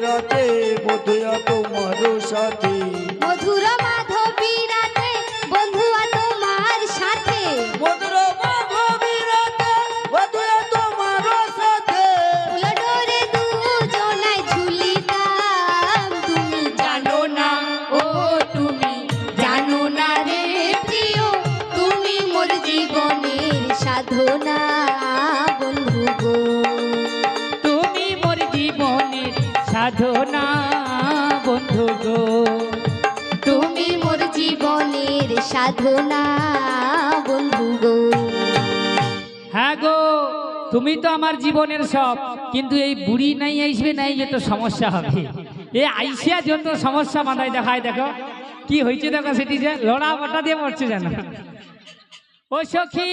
রাতে বধুয়া তোমার সাথে, মধুর মাধবী রাতে বন্ধুয়া তোমার সাথে, মধুর মাধবী রাতে বধুয়া তোমার সাথে, ফুলডোরে দুজনায় ঝুলিতাম। তুমি জানো না ও তুমি জানো না রে প্রিয়, তুমি মোর জীবনের সাধনা বন্ধু গো। তুমি মোর জীবনের সাধনা বন্ধু গো। তুমি মোর জীবনের সাধনা বন্ধু গো। হ্যাঁ গো, তুমি তো আমার জীবনের সব, কিন্তু এই বুড়ি নাই আসবে নাই যে তো সমস্যা হবে। এ আইসিয়া জন্য সমস্যা মাথায় দেখায়, দেখো কি হয়েছে, দেখো সেটি যে লড়া বাটা দিয়ে মরছে যেন। ও সখী